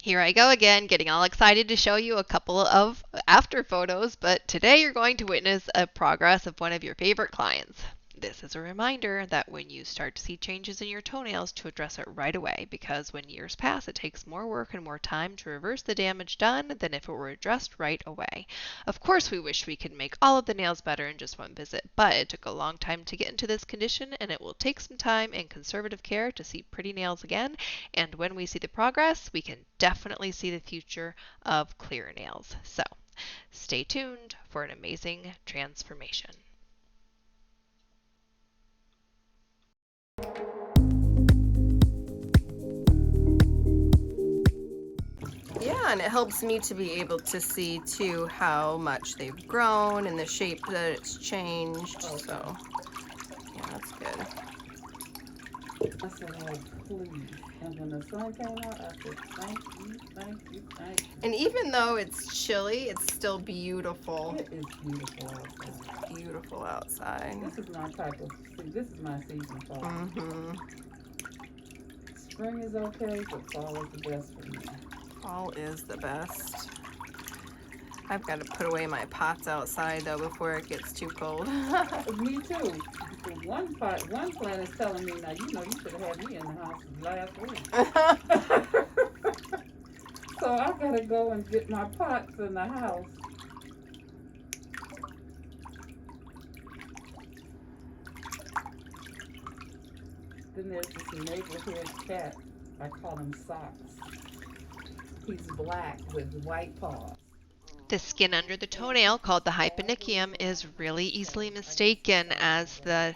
Here I go again, getting all excited to show you a couple of after photos, but today you're going to witness a progress of one of your favorite clients. This is a reminder that when you start to see changes in your toenails, to address it right away, because when years pass, it takes more work and more time to reverse the damage done than if it were addressed right away. Of course, we wish we could make all of the nails better in just one visit, but it took a long time to get into this condition, and it will take some time and conservative care to see pretty nails again. And when we see the progress, we can definitely see the future of clear nails. So stay tuned for an amazing transformation. Yeah, and it helps me to be able to see too how much they've grown and the shape that it's changed. So yeah, that's good. I said, oh, please. And when the sun came out, I said, thank you, thank you, thank you. And even though it's chilly, it's still beautiful. It is beautiful outside. Beautiful outside. This is my type of, see, this is my season, fall. Mm-hmm. Spring is okay, but fall is the best for me. Fall is the best. I've got to put away my pots outside though before it gets too cold. Me too. One plant is telling me, now you know you should have had me in the house last week. So I gotta go and get my pots in the house. Then there's this neighborhood cat. I call him Socks. He's black with white paws. The skin under the toenail, called the hyponychium, is really easily mistaken as the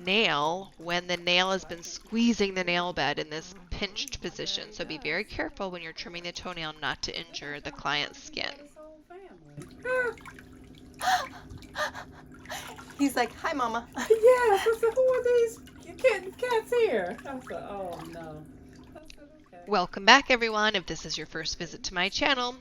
nail when the nail has been squeezing the nail bed in this pinched position. So be very careful when you're trimming the toenail not to injure the client's skin. He's like, hi, Mama. Yes, I said, who are these cats here? I said, oh no. I said, okay. Welcome back, everyone. If this is your first visit to my channel,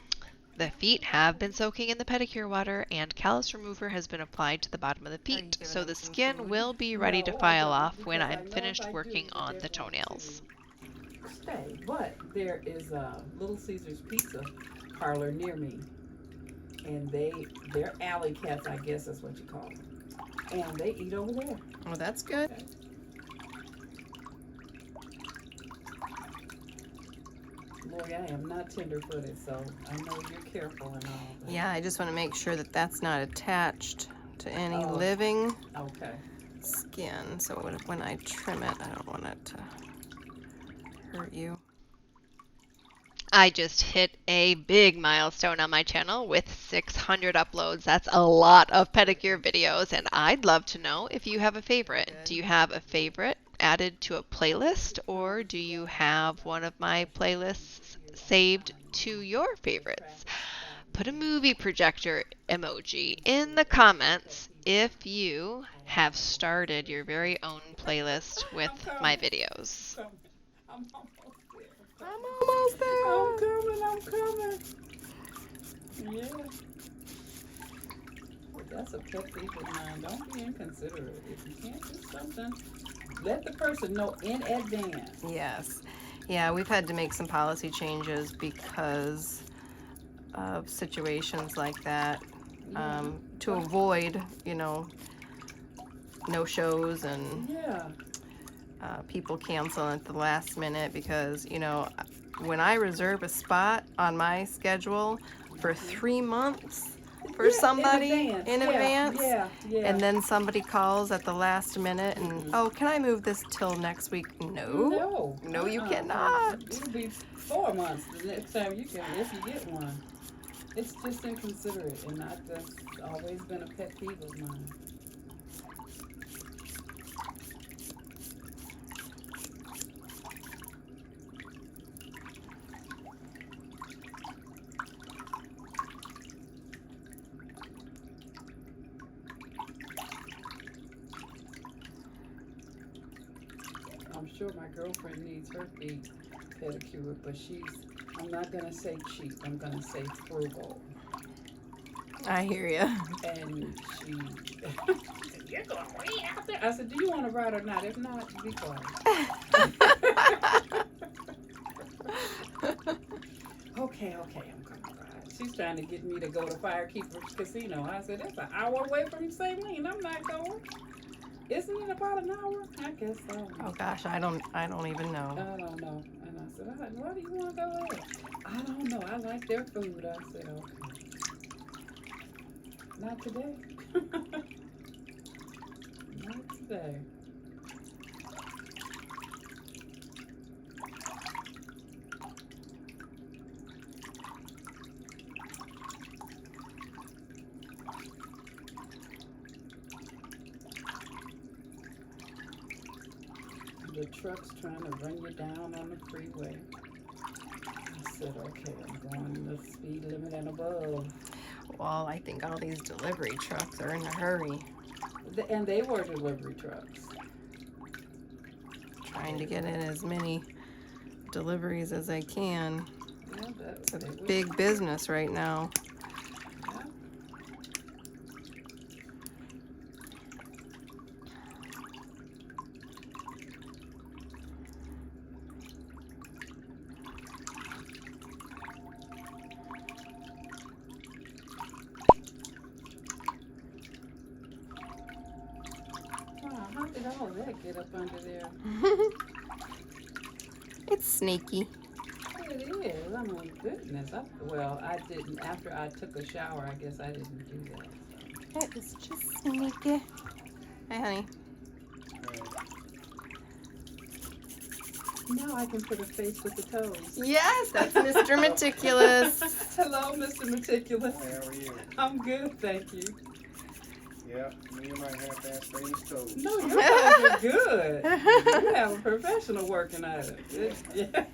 the feet have been soaking in the pedicure water and callus remover has been applied to the bottom of the feet, so the skin will be ready to file off when I'm finished working on the toenails. Stay, but there is a Little Caesars Pizza parlor near me, and they're alley cats, I guess that's what you call them, and they eat over there. Well, that's good. Lori, I am not tender-footed, so I know you're careful and all. But Yeah, I just want to make sure that that's not attached to any Oh. living okay. skin. So when I trim it, I don't want it to hurt you. I just hit a big milestone on my channel with 600 uploads. That's a lot of pedicure videos, and I'd love to know if you have a favorite. Do you have a favorite added to a playlist, or do you have one of my playlists saved to your favorites? Put a movie projector emoji in the comments if you have started your very own playlist with my videos. I'm almost there. I'm almost there. I'm coming. Yeah. Well, that's a pet peeve of mine. Don't be inconsiderate. If you can't do something, let the person know in advance. Yes. Yeah, we've had to make some policy changes because of situations like that, to avoid, no shows and Yeah. people cancel at the last minute because, when I reserve a spot on my schedule for 3 months for somebody in advance, Yeah. and then somebody calls at the last minute and, oh, can I move this till next week? No, you cannot. It'll be 4 months the next time you can, if you get one. It's just inconsiderate, and that's always been a pet peeve of mine. I'm sure my girlfriend needs her feet pedicured, but I'm not gonna say cheap, I'm gonna say frugal. I hear you. And she said, you're going way out there. I said, do you want to ride or not? If not, be quiet. Okay, I'm gonna ride. She's trying to get me to go to Firekeepers Casino. I said, it's an hour away from St. Lean. I'm not going. Isn't it about an hour? I guess so. Oh gosh, I don't even know. I don't know. And I said, why do you want to go there? I don't know. I like their food. I said, okay. Not today. Not today. The truck's trying to run you down on the freeway. I said, okay, I'm going the speed limit and above. Well, I think all these delivery trucks are in a hurry. And they were delivery trucks. Trying to get in as many deliveries as they can. Yeah, It's a big business right now. Yeah. Wow, how did all that get up under there? It's sneaky. It is. I mean, goodness. I didn't. After I took a shower, I guess I didn't do that. It is just sneaky. Hey, honey. Now I can put a face with the toes. Yes, that's Mr. Meticulous. Hello, Mr. Meticulous. How are you? I'm good, thank you. Yeah, me and my half-ass famous toes. No, your toes are good. You have a professional working at it. Yeah.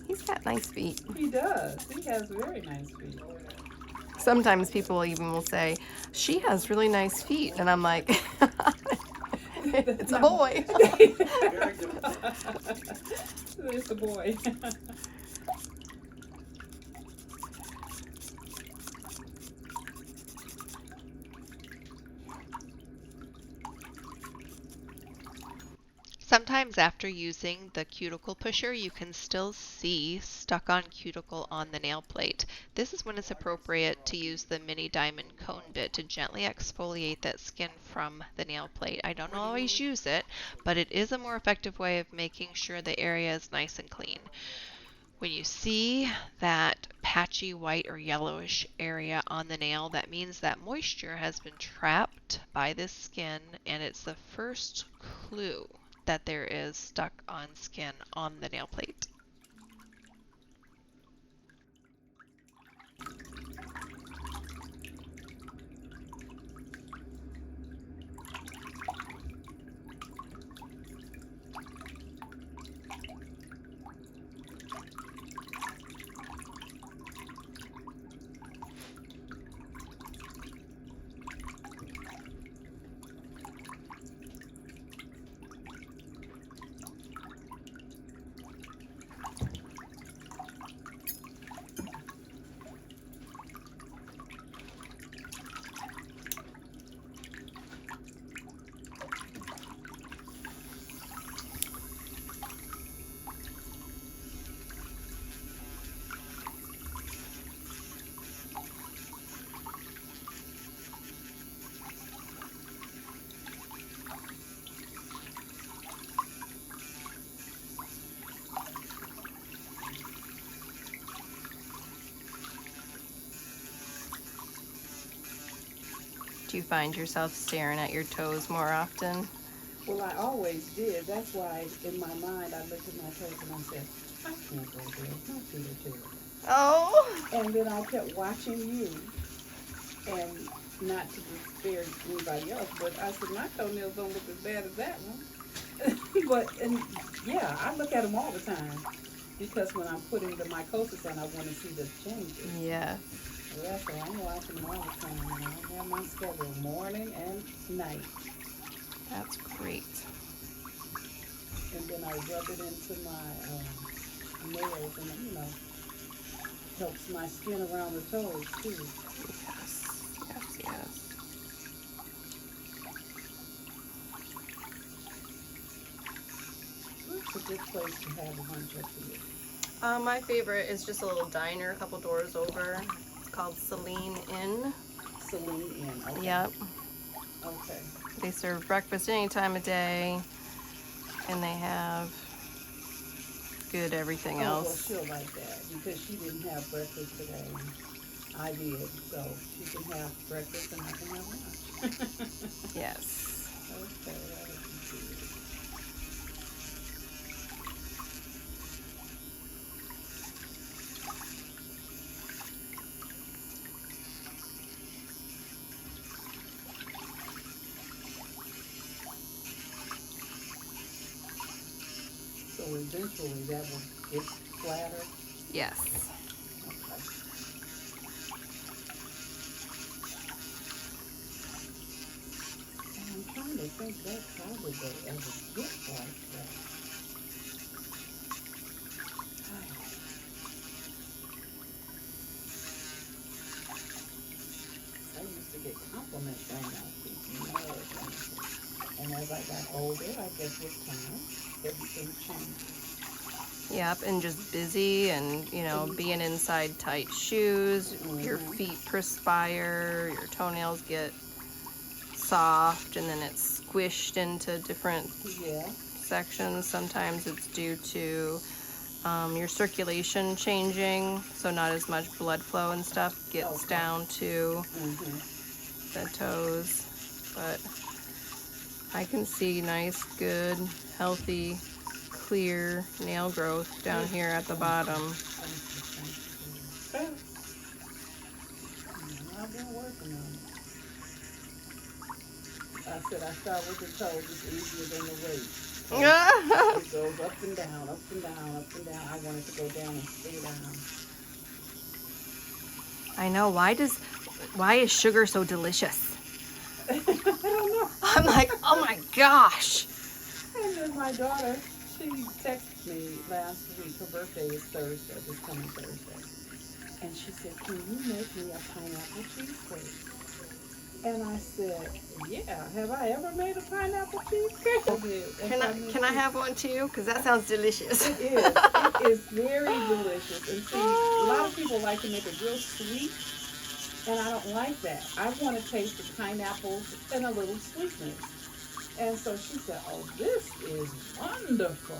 He's got nice feet. He does. He has very nice feet. Sometimes people even will say, she has really nice feet. And I'm like, it's a boy. Very good. It's a boy. Sometimes after using the cuticle pusher, you can still see stuck on cuticle on the nail plate. This is when it's appropriate to use the mini diamond cone bit to gently exfoliate that skin from the nail plate. I don't always use it, but it is a more effective way of making sure the area is nice and clean. When you see that patchy white or yellowish area on the nail, that means that moisture has been trapped by this skin, and it's the first clue that there is stuck on skin on the nail plate. Do you find yourself staring at your toes more often? Well, I always did. That's why in my mind I looked at my toes and I said, I can't go there. My feet are terrible. Oh! And then I kept watching you, and not to disparage anybody else, but I said, my toenails don't look as bad as that one. And yeah, I look at them all the time, because when I'm putting the mycosis on, I want to see the changes. Yeah. So that's why I'm watching them all the time. And I have my schedule morning and night. That's great. And then I rub it into my nails, and helps my skin around the toes too. Yes. It's a good place to have a bunch of you. My favorite is just a little diner a couple doors over. It's called Celine Inn. Celine Inn. Okay. Yep. Okay. They serve breakfast any time of day, and they have good everything Oh, well, else. she'll like that because she didn't have breakfast today. I did, so she can have breakfast and I can have lunch. Yes. Okay, that'll be good. So eventually that will get flatter. Yes. Okay. And I'm trying to think back, how did they ever get like that? I used to get compliments on my feet, and as I got older, I guess with time, everything changed. Yep, and just busy and, being inside tight shoes, your Mm-hmm. feet perspire, your toenails get soft, and then it's squished into different Yeah. sections. Sometimes it's due to your circulation changing, so not as much blood flow and stuff gets Okay. down to Mm-hmm. the toes. But I can see nice, good, healthy, clear nail growth down here at the bottom. Thank you, thank you. I've been working on it. I said I start with the toes, it's easier than the weight. It goes up and down, up and down, up and down. I want it to go down and stay down. I know. Why is sugar so delicious? I don't know. I'm like, oh my gosh. And then my daughter, she texted me last week. Her birthday is Thursday, this coming Thursday. And she said, can you make me a pineapple cheesecake? And I said, yeah, have I ever made a pineapple cheesecake? Can I have one too? Because that sounds delicious. It is. It is very delicious. And see, a lot of people like to make it real sweet, and I don't like that. I want to taste the pineapples and a little sweetness. And so she said, oh, this is wonderful.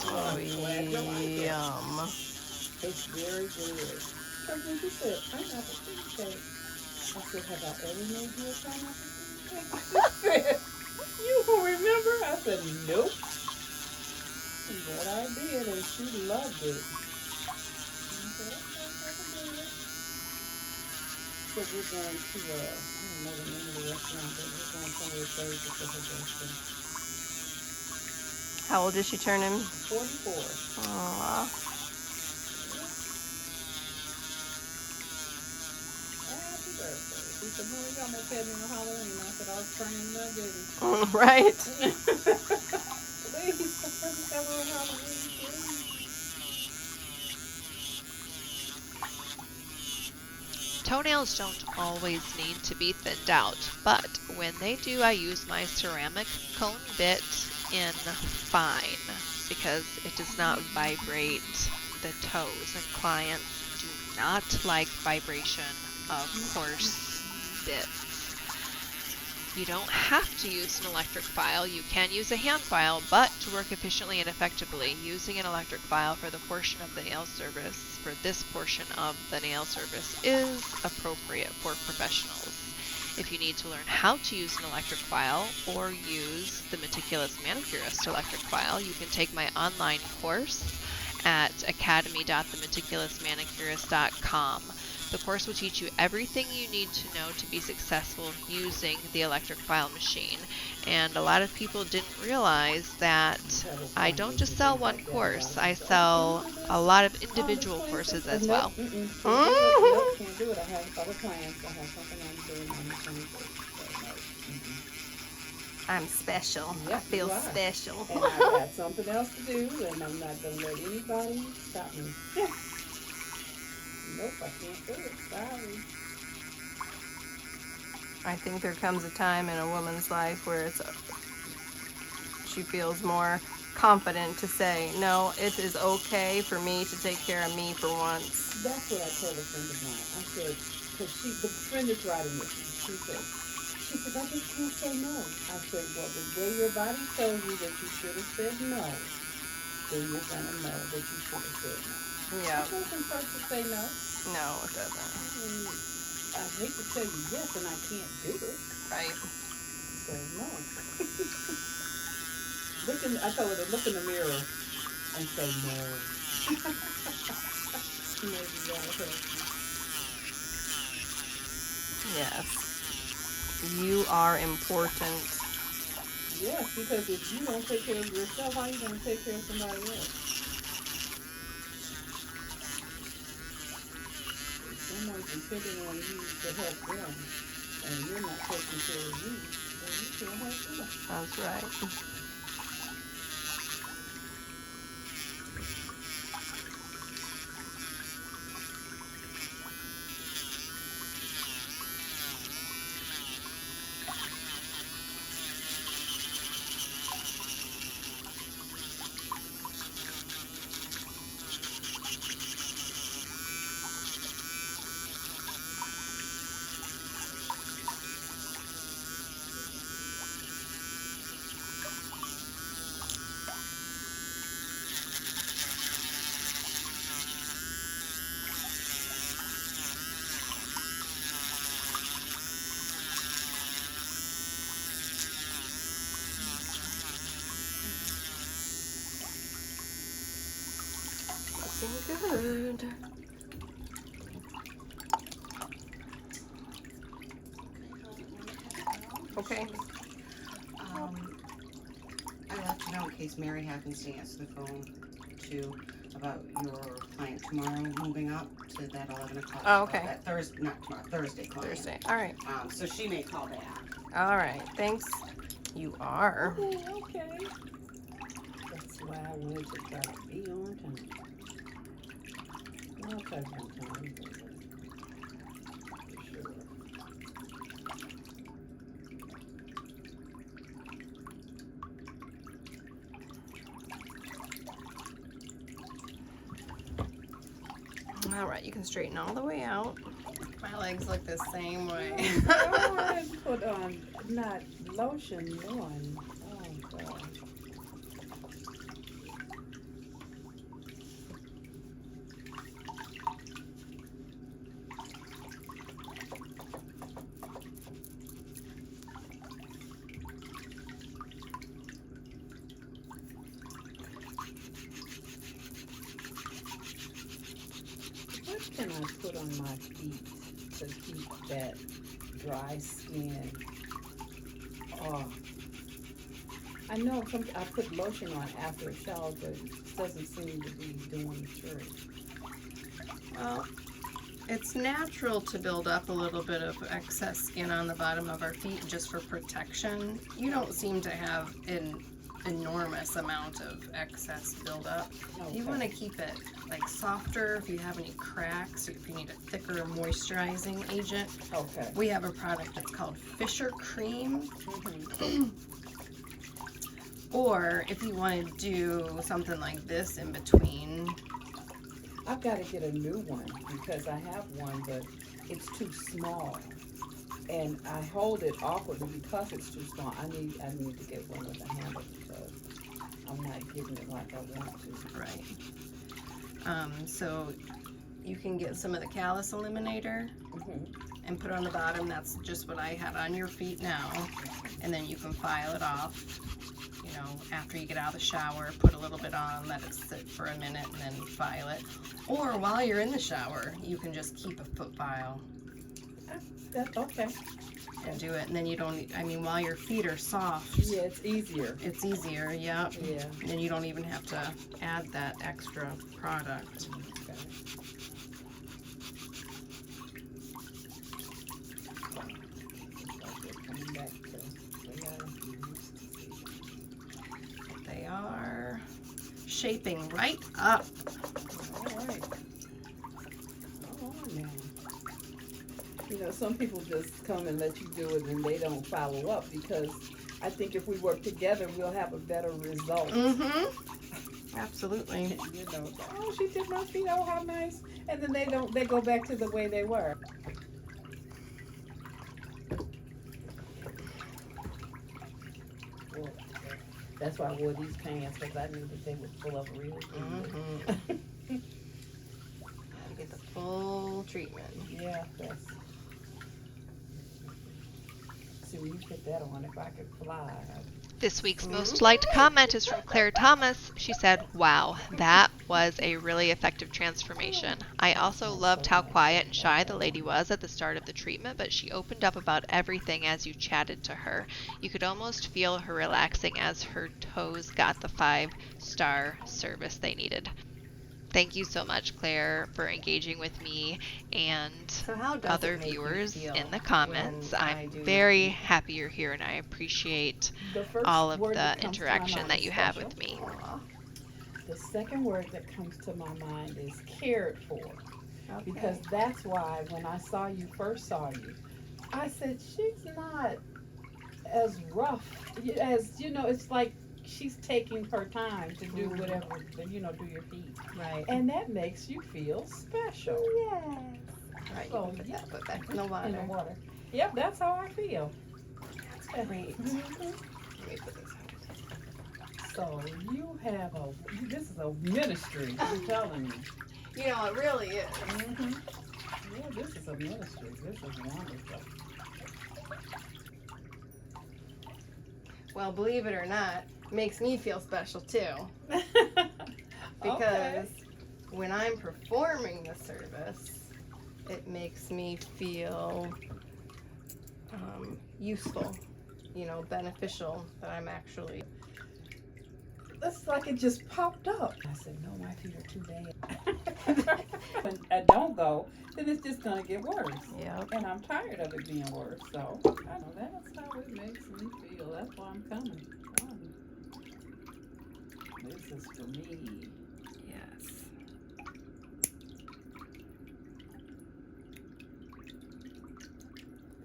Oh, I'm glad you like it. yum. It's very good. Because when she said pineapple cheesecake, I said, have I ever made you a pineapple cheesecake? She said, you will remember? I said, nope. But I did, and she loved it. I said, okay, I can do it. So we're going to, I don't know the name of the restaurant, but we're going somewhere Thursday for her birthday. How old is she turning? 44. Aww. Happy birthday. She said, Mom, you almost had me on Halloween. I said, I was praying that I didn't. Right. Please, don't have her on Halloween, please. Toenails don't always need to be thinned out, but when they do, I use my ceramic cone bit in fine because it does not vibrate the toes, and clients do not like vibration of coarse bits. You don't have to use an electric file. You can use a hand file, but to work efficiently and effectively, using an electric file for the portion of the nail service, for this portion of the nail service, is appropriate for professionals. If you need to learn how to use an electric file or use the Meticulous Manicurist electric file, you can take my online course at academy.themeticulousmanicurist.com. The course will teach you everything you need to know to be successful using the electric file machine. And a lot of people didn't realize that I don't just sell one course, I sell a lot of individual courses as well. Nope, can't do it. I have other plans. I have something I'm doing on the 21st. So, no. I'm special. Yep, I feel you are. special. And I got something else to do, and I'm not going to let anybody stop me. Nope, I can't do it. Sorry. I think there comes a time in a woman's life where she feels more confident to say, no, it is okay for me to take care of me for once. That's what I told a friend of mine. I said, because the friend is riding with me. She said, I just can't say no. I said, well, the day your body tells you that you should have said no, then you're gonna know that you should have said no. Yeah. It doesn't hurt to say no. No, it doesn't. I hate to tell you yes, and I can't do it. Right. So no. I told her to look in the mirror and say no. Maybe that'll help. Yes. You are important. Yes, because if you don't take care of yourself, how are you going to take care of somebody else? If someone's depending on you to help them, and you're not taking care of you, then you can't help them. That's right. Looking good. Okay. I'd like to know in case Mary happens to answer the phone too about your client tomorrow moving up to that 11 o'clock. Oh, okay. That Thursday, not tomorrow, Thursday client. Thursday. All right. So she may call back. All right. Thanks. You are. Oh, okay. That's why I wanted to try to be on time. I'll try to be on time. For sure. All right. You can straighten all the way out. My legs look the same way. I put on not lotion on. Oh God. What can I put on my feet to keep that dry skin off? I know I put lotion on after a shower, but it doesn't seem to be doing the trick. Well, it's natural to build up a little bit of excess skin on the bottom of our feet just for protection. You don't seem to have an enormous amount of excess buildup. Okay. You want to keep it like softer if you have any cracks, if you need a thicker moisturizing agent. Okay. We have a product that's called Fisher Cream. Mm-hmm. Or if you want to do something like this in between. I've got to get a new one because I have one, but it's too small. And I hold it awkwardly because it's too small. I need to get one with a handle because I'm not getting it like I want to. Right. So you can get some of the callus eliminator and put on the bottom. That's just what I had on your feet now. And then you can file it off. You know, after you get out of the shower, put a little bit on, let it sit for a minute, and then file it. Or while you're in the shower, you can just keep a foot file. That's okay. And do it, and then you don't, I mean, while your feet are soft. Yeah, it's easier. It's easier, yeah. Yeah. And then you don't even have to add that extra product. Okay. Coming back to They are shaping right up. all right. Oh man. You know, some people just come and let you do it and they don't follow up because I think if we work together, we'll have a better result. Absolutely. You know, oh, she did my feet. Oh, how nice. And then they go back to the way they were. Well, that's why I wore these pants, because I knew that they were full of real food. Get the full treatment. Yeah, that's. See, when you put that on, if I could fly. This week's most liked comment is from Claire Thomas. She said, "Wow, that was a really effective transformation. I also loved how quiet and shy the lady was at the start of the treatment, but she opened up about everything as you chatted to her. You could almost feel her relaxing as her toes got the 5-star service they needed." Thank you so much, Claire, for engaging with me and So how does other it make you viewers feel in the comments. when I I'm do very your happy you're here, and I appreciate The first all of word the that comes to my interaction mind that is you have special. with me. Aw, The second word that comes to my mind is cared for. okay. Because that's why when I first saw you, I said, she's not as rough as, you know, it's like she's taking her time to do whatever, you know, do your feet. Right. And that makes you feel special. Yes. Right, So, you can yeah, put that back in the water. in the water. Yep, that's how I feel. That's great. Mhm. Let me put this out. So this is a ministry, I'm telling you. You know, it really is. Mm-hmm. Yeah, this is a ministry. This is wonderful. Well, believe it or not, makes me feel special too. Because Okay. when I'm performing the service, it makes me feel useful, you know, beneficial, that I'm actually. It's like it just popped up. I said, no, my feet are too bad. When I don't go, then it's just gonna get worse. Yep. And I'm tired of it being worse. So I know that's how it makes me feel. That's why I'm coming. This is for me. Yes.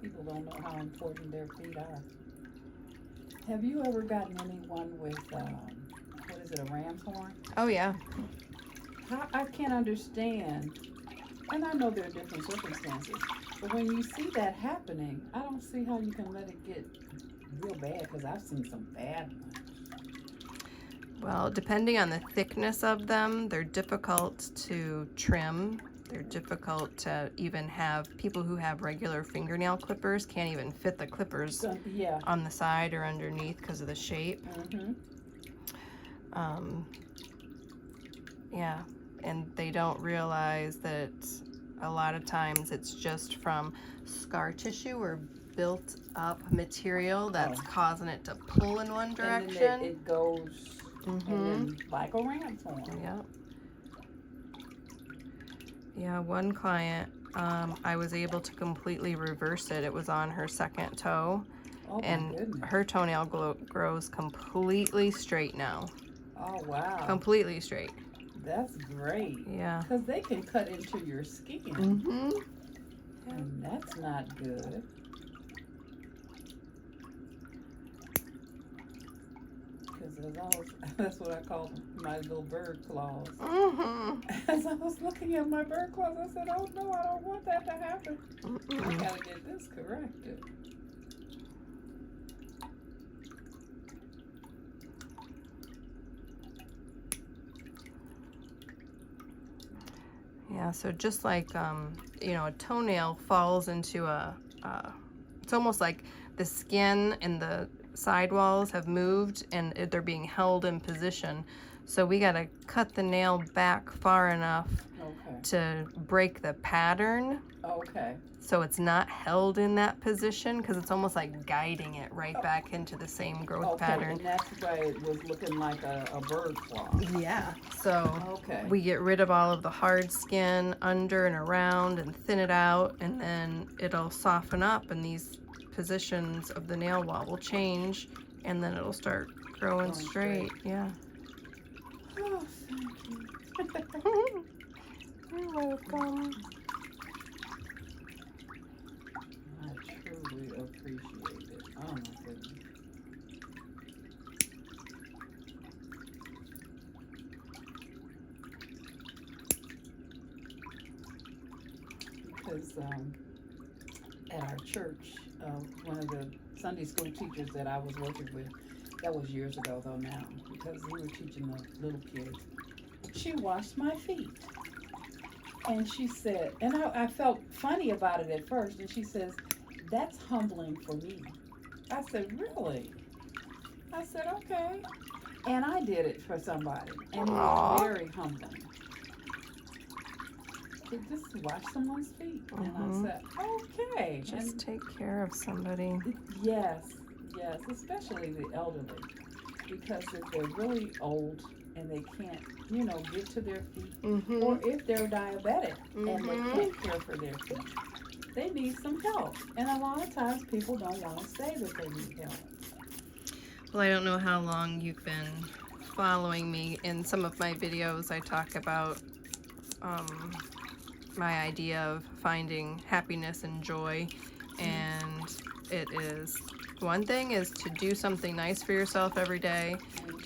People don't know how important their feet are. Have you ever gotten anyone with, what is it, a ram's horn? Oh yeah. I can't understand, and I know there are different circumstances, but when you see that happening, I don't see how you can let it get real bad, because I've seen some bad ones. Well, depending on the thickness of them, they're difficult to trim. They're difficult to even have. People who have regular fingernail clippers can't even fit the clippers So, yeah. on the side or underneath because of the shape. Mm-hmm. Yeah, and they don't realize that a lot of times it's just from scar tissue or built up material that's causing it to pull in one direction. And then it goes, and then like a ram's horn. Yep. Yeah, one client, I was able to completely reverse it. It was on her second toe, Oh, my and goodness. her toenail grows completely straight now. Oh, wow. Completely straight. That's great. Yeah. Because they can cut into your skin, Mm-hmm. and that's not good. Because that's what I call my little bird claws. Mm-hmm. As I was looking at my bird claws, I said, oh no, I don't want that to happen. I gotta get this corrected. Yeah, so just like, you know, a toenail falls into it's almost like the skin and the sidewalls have moved and they're being held in position. So we got to cut the nail back far enough to break the pattern. Okay. So it's not held in that position, because it's almost like guiding it right back into the same growth pattern. And that's why it was looking like a bird claw. Yeah. So Okay. we get rid of all of the hard skin under and around and thin it out, and then it'll soften up, and these positions of the nail wall will change, and then it'll start growing straight. Yeah. Oh, thank you. You're welcome. I truly appreciate it. Oh my goodness. because at our church, one of the Sunday school teachers that I was working with, that was years ago though now, because we were teaching the little kids, she washed my feet. And she said, and I felt funny about it at first, and she says, that's humbling for me. I said, really? I said, okay. And I did it for somebody, and it was very humbling. To just wash someone's feet. And I said, okay. Just take care of somebody. Yes, especially the elderly. Because if they're really old and they can't, get to their feet, or if they're diabetic and they can't care for their feet, they need some help. And a lot of times people don't want to say that they need help. Well, I don't know how long you've been following me. In some of my videos, I talk about my idea of finding happiness and joy, and it is, one thing is to do something nice for yourself every day,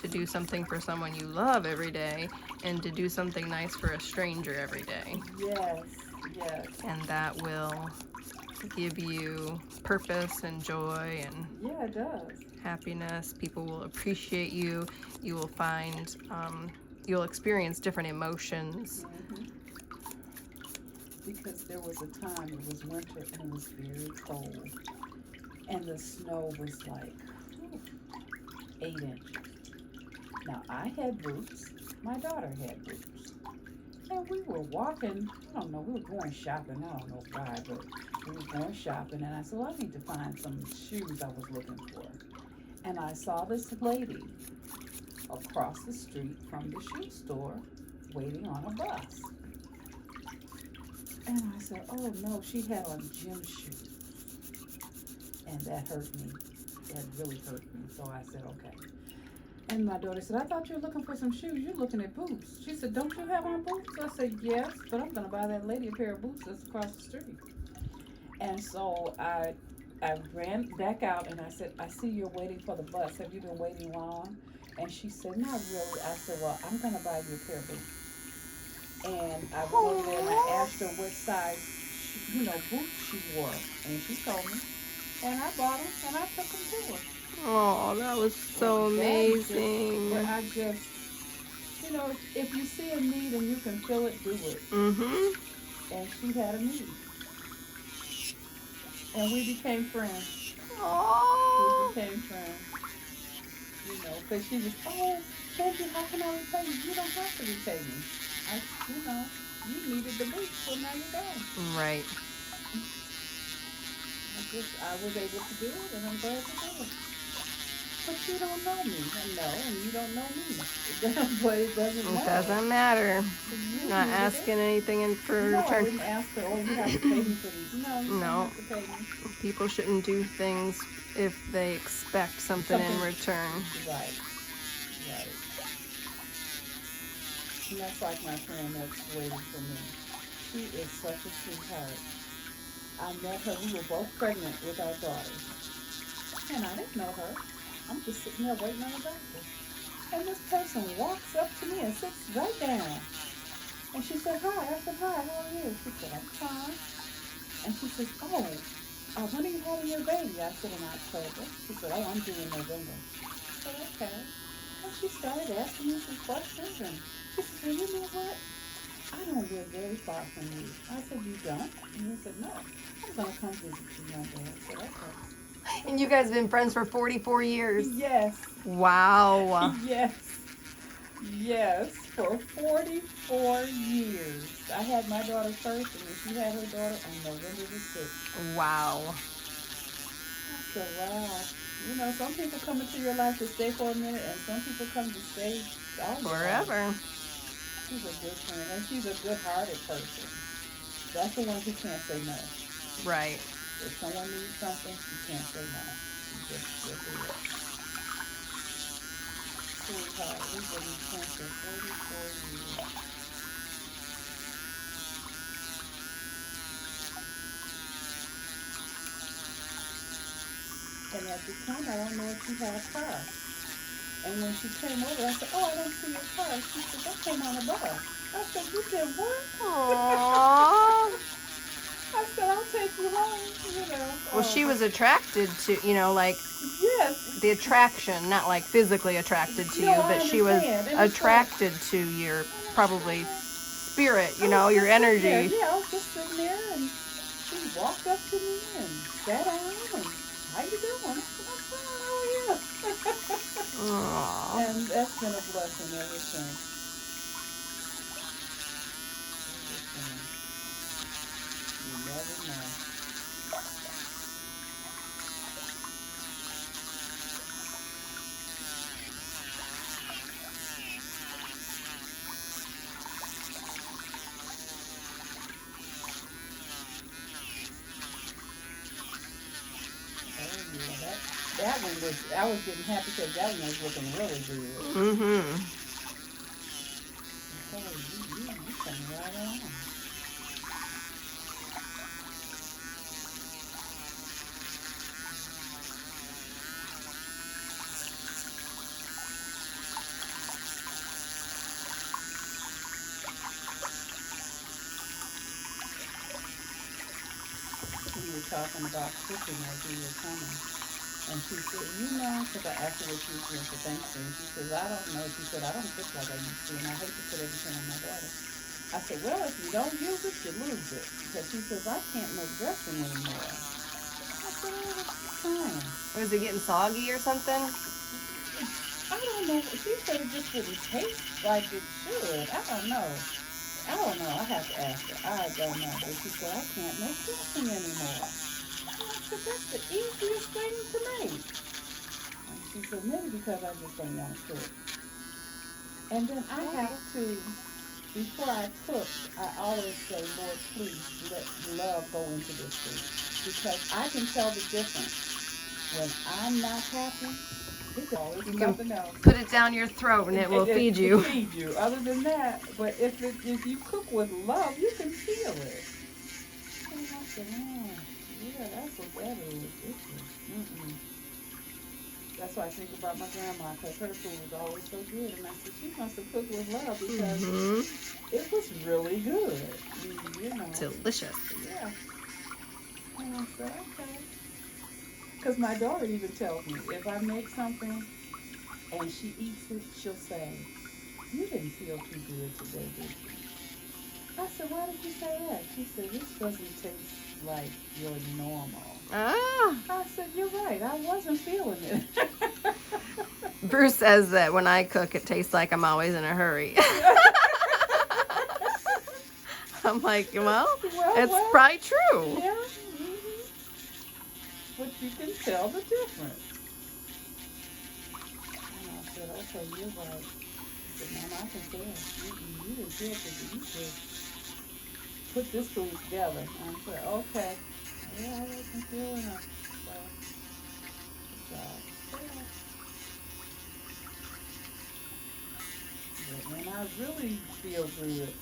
to do something for someone you love every day, and to do something nice for a stranger every day. Yes. And that will give you purpose and joy and it does. happiness. People will appreciate you. You will find, you'll experience different emotions. Because there was a time, it was winter and it was very cold, and the snow was like 8 inches. Now I had boots, my daughter had boots, and we were walking, I don't know, we were going shopping, I don't know why, but we were going shopping, and I said, well, I need to find some shoes I was looking for. And I saw this lady across the street from the shoe store waiting on a bus. And I said, oh no, she had on gym shoes. And that hurt me. That really hurt me. So I said, okay. And my daughter said, I thought you were looking for some shoes. You're looking at boots. She said, don't you have on boots? I said, yes, but I'm going to buy that lady a pair of boots that's across the street. And so I ran back out and I said, I see you're waiting for the bus. Have you been waiting long? And she said, not really. I said, well, I'm going to buy you a pair of boots. And I went over there and I asked her what size, boots she wore. And she told me. And I bought them and I took them to her. Oh, that was so amazing. I just, if you see a need and you can fill it, do it. And she had a need. And we became friends. Oh. We became friends. Because she was, oh, thank you, how can I repay you? You don't have to repay me. You needed the boots, so now you don't. Right. I was able to do it, and I'm glad to do it. But you don't know me. I know, and you don't know me. But it doesn't matter. It doesn't matter. You're not asking anything in for No, return. I didn't ask her, oh, you have to pay me for these. No, you don't have to pay me. People shouldn't do things if they expect something in return. Right. And that's like my friend that's waiting for me. She is such a sweetheart. I met her, we were both pregnant with our daughters. And I didn't know her. I'm just sitting there waiting on the doctor. And this person walks up to me and sits right down. And she said, hi. I said, hi, how are you? She said, I'm fine. And she says, oh, when are you having your baby? I said, in October. She said, oh, I'm due in November. I said, okay. And she started asking me some questions, and she said, well, you know what? I don't live very far from you. I said, you don't? And he said, no. I'm going to come visit you one day. I said, okay. And you guys have been friends for 44 years? Yes. Wow. Yes, for 44 years. I had my daughter first, and then she had her daughter on November the 6th. Wow. I said, wow. Some people come into your life to stay for a minute, and some people come to stay all forever. She's a good friend, and she's a good-hearted person. That's the one who can't say no. Right. If someone needs something, you can't say no. You just do it. Sweetheart, we've been friends for 44 years. And at the time, I don't know if she had a car. And when she came over, I said, oh, I don't see your car. She said, that came on a bus. I said, you did what? Aww. I Well, she was attracted to, you know, like Yes. the attraction, not like physically attracted to No, you, I but she was understand. And it's attracted to your probably spirit, you know, your Yeah, energy. yeah, I was just sitting there and she walked up to me and sat down and how you doing? I said, I'm fine, how are you? Aww. And that's been a blessing ever since. Ever since. You never know. Oh yeah, that one was. I was getting happy because that one was looking really good. Mm-hmm. Oh, you come right on. We were talking about cooking as we were coming. And she said, you know, because I asked her what she was doing for Thanksgiving. She says, I don't know. She said, I don't cook like I used to, and I hate to put everything on my daughter. I said, well, if you don't use it, you lose it. Because she says, I can't make dressing anymore. I said, oh, that's fine. Was it getting soggy or something? I don't know. She said it just didn't taste like it should. I don't know. I don't know. I have to ask her. I don't know. But she said, I can't make dressing anymore. And I said, that's the easiest thing to make. And she said, maybe because I just don't want to cook. And then I have to, before I cook, I always say, Lord, please let love go into this food. Because I can tell the difference. When I'm not happy, it's always nothing else. Put it down your throat and it will feed you. Feed you. Other than that, but if you cook with love, you can feel it. And I said, oh, yeah, that's what that is. Mm-mm. That's why I think about my grandma, because her food was always so good. And I said, she must have cooked with love because it was really good. You know. Delicious. Yeah. And I said, okay. Because my daughter even tells me, if I make something and she eats it, she'll say, you didn't feel too good today, did you? I said, why did you say that? She said, this doesn't taste like your normal. Ah. I said, you're right. I wasn't feeling it. Bruce says that when I cook, it tastes like I'm always in a hurry. I'm like, well, it's probably true. Yeah. Mm-hmm. But you can tell the difference. And I said, okay, you're right. I said, Mama, I can tell. You didn't feel it. You just put this food together. And I said, okay. Yeah, I wasn't feeling it. So, good job. But when I really feel good,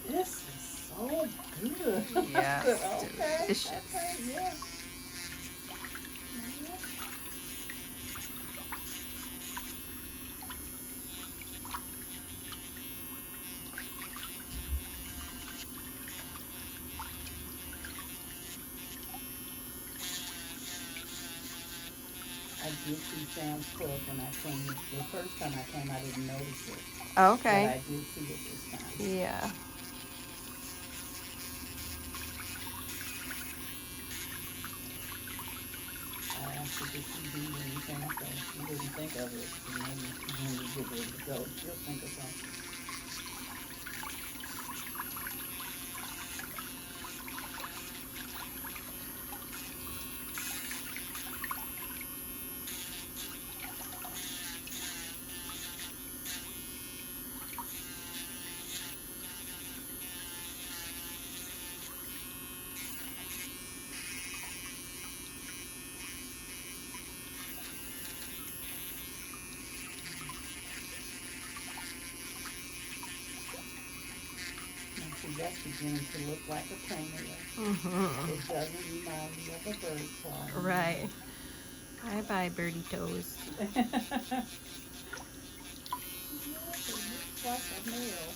this is so good. Yes, I said, okay, delicious. okay, yeah. I did see Sam's Club when I came. The first time I came, I didn't notice it. Okay. But I did see it this time. Yeah. I asked her, did she do anything? So she didn't think of it. So maybe when we get ready to go, she'll think of something. And see, that's beginning to look like a toenail. Mm-hmm. It doesn't remind me of a bird claw. Right. Bye-bye, birdie toes. Yeah, it looks like a nail.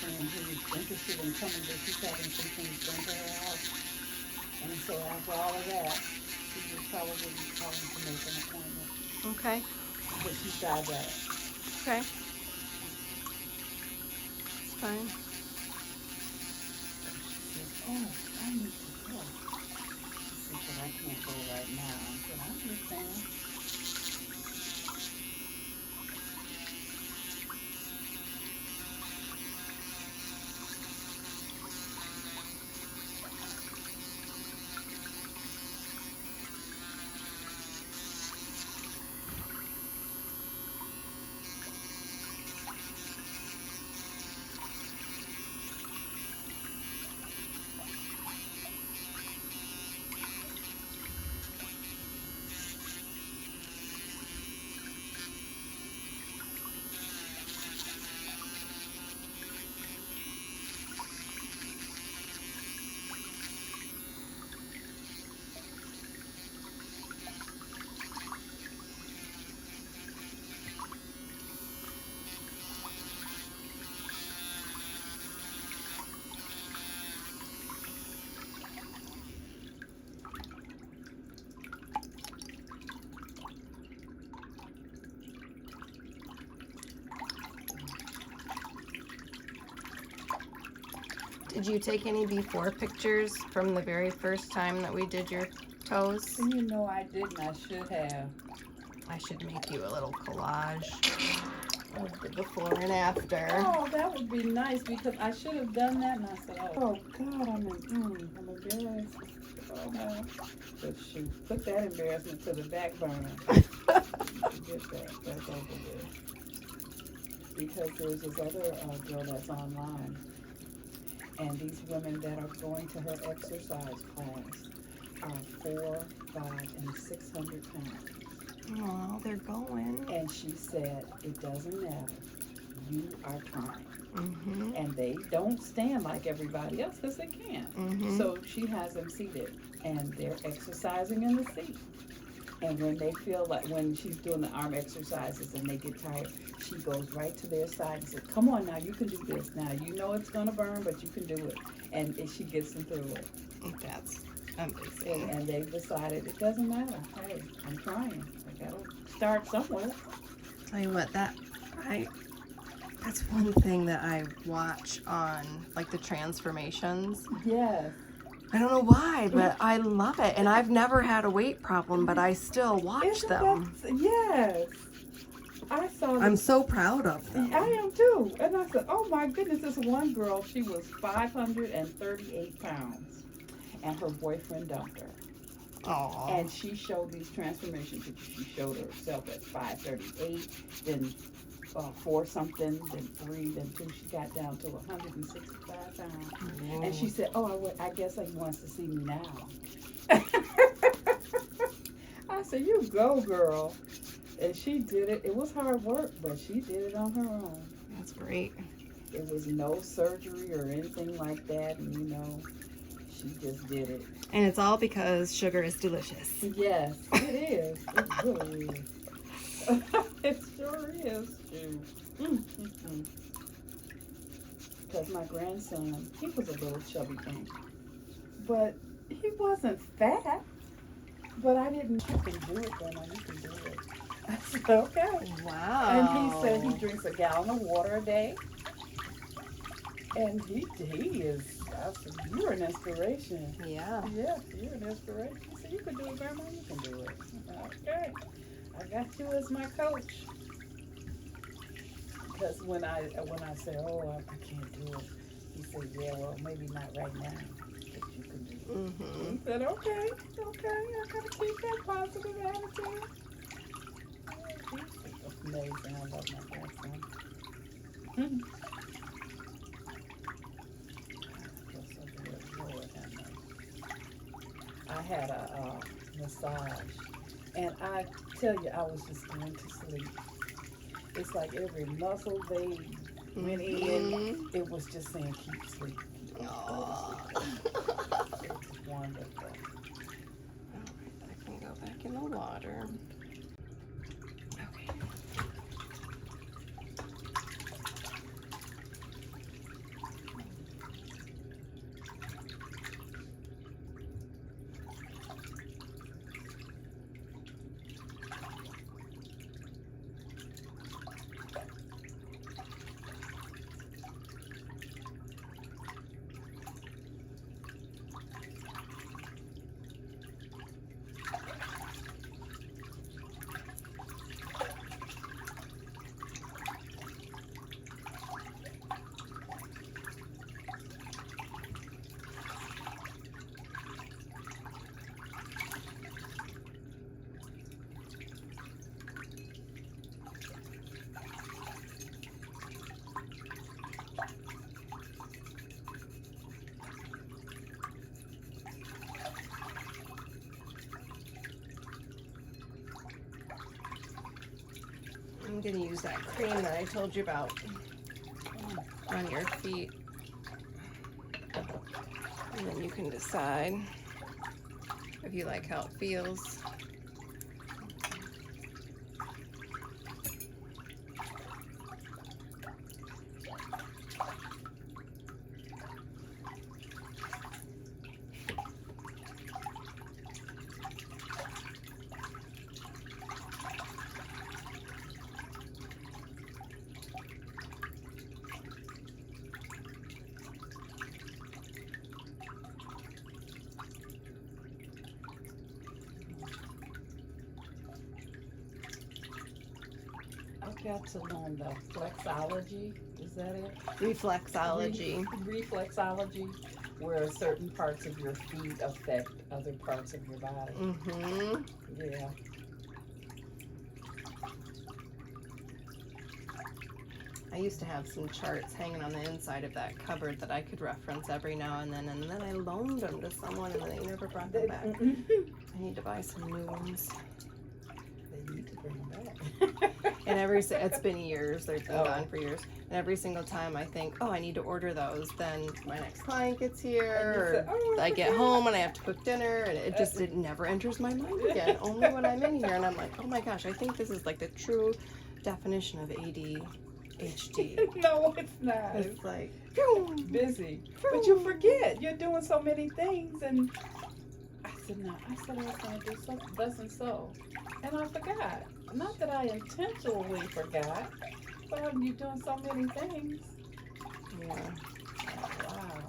friend who's interested in coming, but she's having some things done to her house. And so after all of that, she would probably be calling to make an appointment. Okay. But she's diabetic. Okay. It's fine. She says, oh, I need to go. She said, but I can't go right now. I said, I understand. Did you take any before pictures from the very first time that we did your toes? And you know I didn't. I should have. I should make you a little collage of the before and after. Oh, that would be nice because I should have done that. And I said, oh God, I'm embarrassed. Oh no. But shoot, put that embarrassment to the back burner. Forget that. That's over with. Because there's this other girl that's online. And these women that are going to her exercise class are 4, 5, and 600 pounds. Oh, they're going. And she said, it doesn't matter. You are trying. Mm-hmm. And they don't stand like everybody else because they can't. Mm-hmm. So she has them seated and they're exercising in the seat. And when they feel like, when she's doing the arm exercises and they get tired, she goes right to their side and says, come on now, you can do this. Now, you know it's going to burn, but you can do it. And she gets them through it. That's amazing. And they've decided it doesn't matter. Hey, I'm trying. I got to start somewhere. Tell you what, that's one thing that I watch on like the transformations. Yes. I don't know why, but I love it. And I've never had a weight problem, but I still watch Isn't them. Yes. I saw I'm so proud of them. I am too. And I said, oh my goodness, this one girl, she was 538 pounds. And her boyfriend dumped her. Aww. And she showed these transformation pictures. She showed herself at 538, then 4 something, then 3, then 2. She got down to 165 pounds. And she said, oh, I guess he wants to see me now. I said, you go, girl. And she did it. It was hard work, but she did it on her own. That's great. It was no surgery or anything like that. And, you know, she just did it. And it's all because sugar is delicious. Yes, it is. It really is. It sure is, too. Because my grandson, he was a little chubby thing. But he wasn't fat. But I didn't, you can do it, Grandma, you can do it. I said, okay. Wow. And he said he drinks a gallon of water a day. And he is, I said, you're an inspiration. Yeah. Yeah, you're an inspiration. I said, you can do it, Grandma, you can do it. Okay. I got you as my coach. Because when I say, oh, I can't do it, he said, yeah, well, maybe not right now, but you can do it. Mm-hmm. He said, okay, I gotta keep that positive attitude. He's amazing. I love my grandson. I had a massage, and I tell you, I was just going to sleep. It's like every muscle they went in, it was just saying, keep sleeping. Aww. It was wonderful. Alright, I can go back in the water. Okay. I'm gonna use that cream that I told you about on your feet. And then you can decide if you like how it feels. I've got to learn the flexology. Is that it? Reflexology. Reflexology, where certain parts of your feet affect other parts of your body. Mm-hmm. Yeah. I used to have some charts hanging on the inside of that cupboard that I could reference every now and then I loaned them to someone and they never brought them back. I need to buy some new ones. They need to bring them back. And it's been years, they've been gone for years. And every single time I think, oh, I need to order those, then my next client gets here, or I get home and I have to cook dinner, and it never enters my mind again. Only when I'm in here and I'm like, oh my gosh, I think this is like the true definition of ADHD. No, it's not. It's like busy. But you forget. You're doing so many things, and I said I was going to do something, thus and so. And I forgot. Not that I intentionally forgot, but you're doing so many things. Yeah. Oh, wow.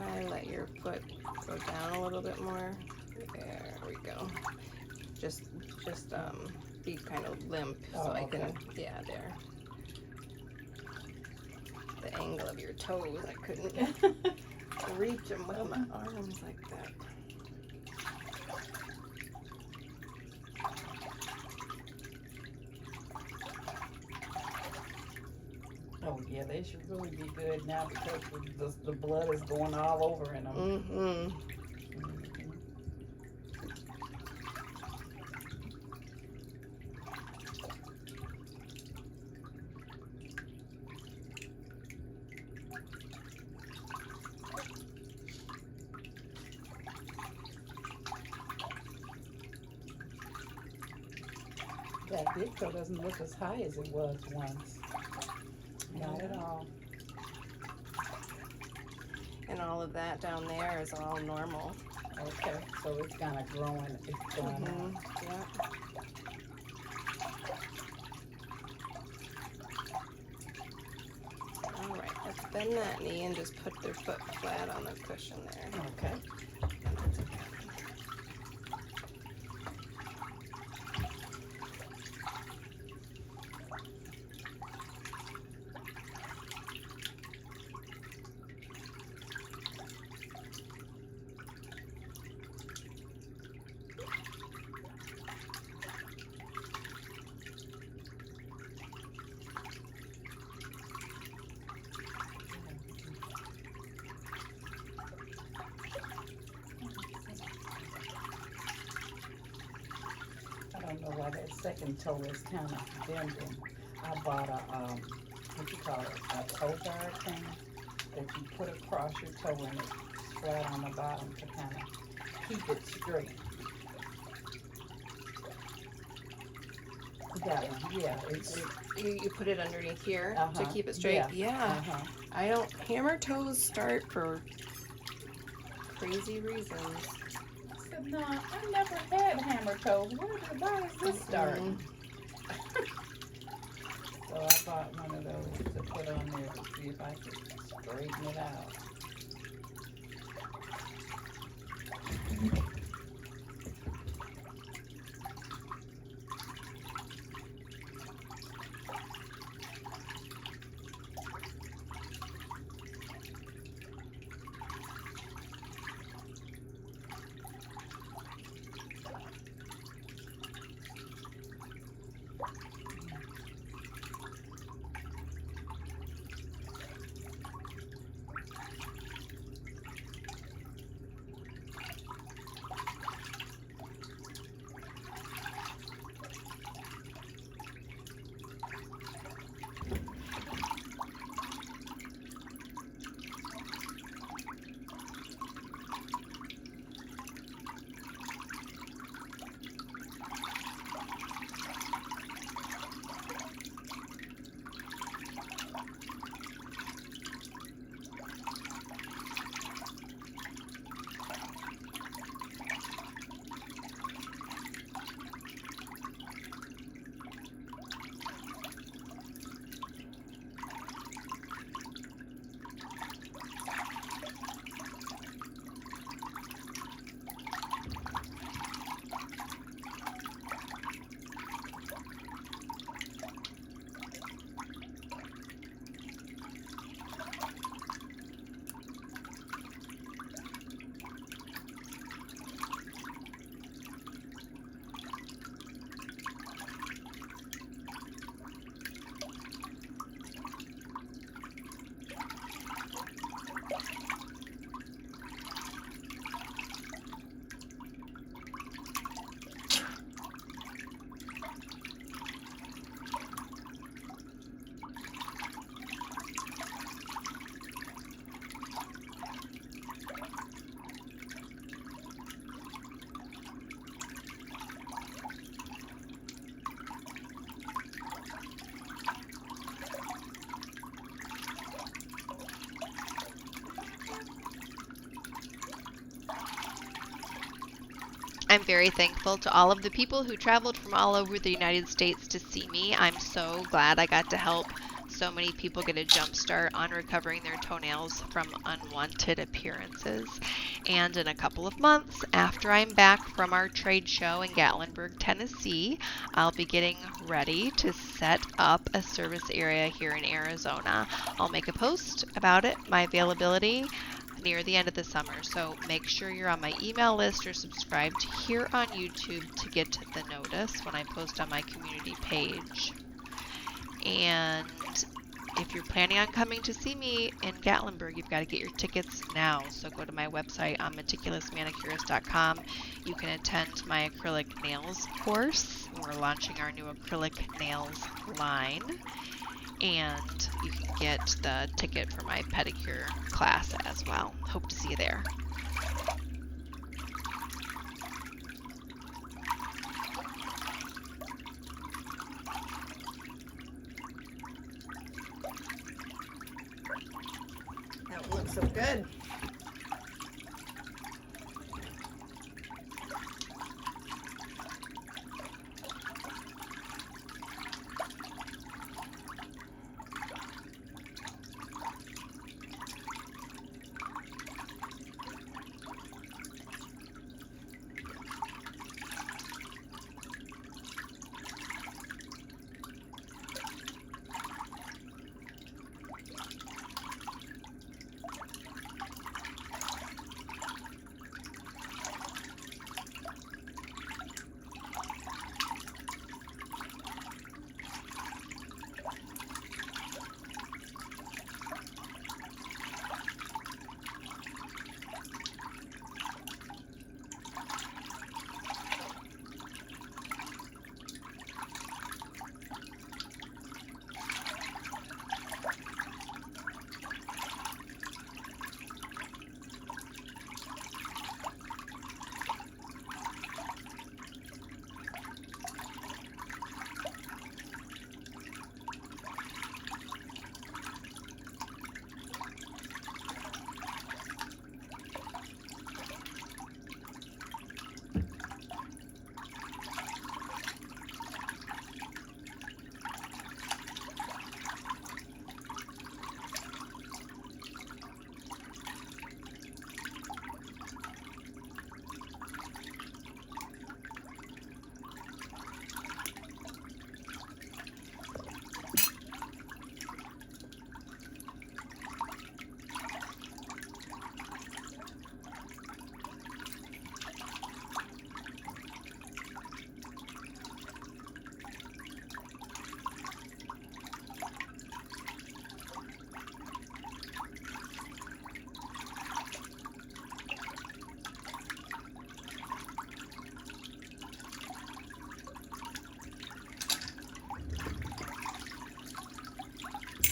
I let your foot go down a little bit more. There we go. Just be kind of limp so I can, yeah, there. The angle of your toes, I couldn't reach them with my arms like that. Oh yeah, they should really be good now because the blood is going all over in them. Mm-hmm. That big toe doesn't look as high as it was once. Not at all. And all of that down there is all normal. Okay, so it's kind of growing. It's going on. Yeah. All right, let's bend that knee and just put their foot flat on the cushion there. Okay. I don't know why that second toe is kind of bending. I bought a, what you call it, a toe guard thing that you put across your toe and it's flat on the bottom to kind of keep it straight. That one, yeah. You put it underneath here to Uh-huh, keep it straight? Yeah. Uh-huh. I don't, hammer toes start for crazy reasons. I said, no, I never had hammer toes. Why is this starting? So I bought one of those to put on there to see if I could straighten it out. I'm very thankful to all of the people who traveled from all over the United States to see me. I'm so glad I got to help so many people get a jump start on recovering their toenails from unwanted appearances. And in a couple of months, after I'm back from our trade show in Gatlinburg, Tennessee, I'll be getting ready to set up a service area here in Arizona. I'll make a post about it, my availability, near the end of the summer, so make sure you're on my email list or subscribed here on YouTube to get the notice when I post on my community page. And if you're planning on coming to see me in Gatlinburg, you've got to get your tickets now. So go to my website on meticulousmanicurist.com. You can attend my acrylic nails course. We're launching our new acrylic nails line. And you can get the ticket for my pedicure class as well. Hope to see you there. Good.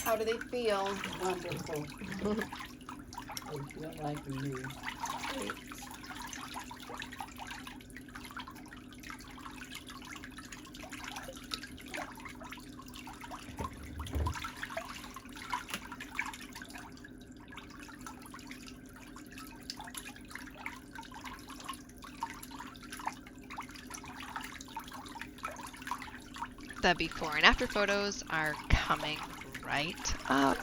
How do they feel? Wonderful. They feel like new. The before and after photos are coming right up.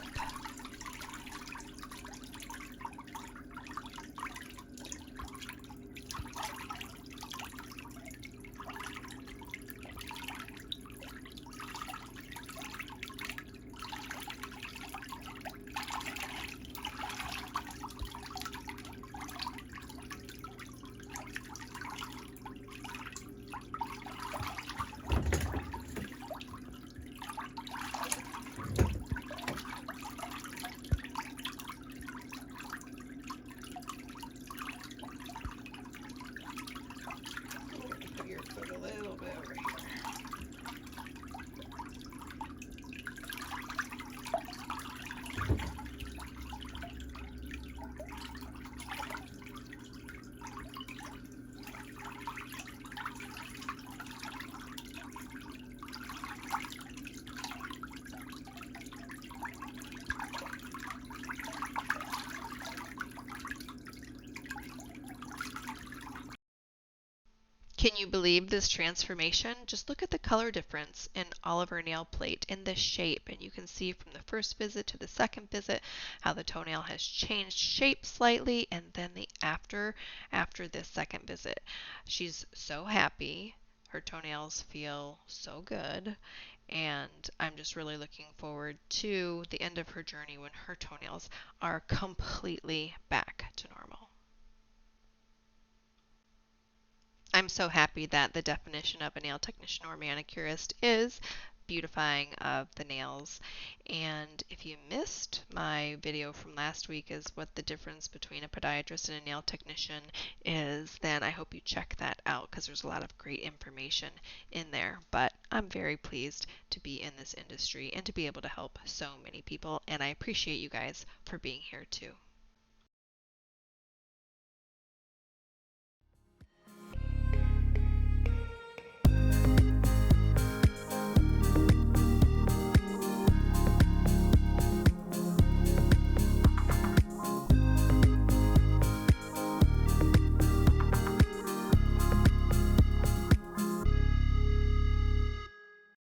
Put your foot a little bit over here. Can you believe this transformation? Just look at the color difference in all of her nail plate and the shape, and you can see from the first visit to the second visit how the toenail has changed shape slightly, and then the after this second visit. She's so happy. Her toenails feel so good, and I'm just really looking forward to the end of her journey when her toenails are completely back to normal. I'm so happy that the definition of a nail technician or manicurist is beautifying of the nails. And if you missed my video from last week as what the difference between a podiatrist and a nail technician is, then I hope you check that out because there's a lot of great information in there. But I'm very pleased to be in this industry and to be able to help so many people, and I appreciate you guys for being here too.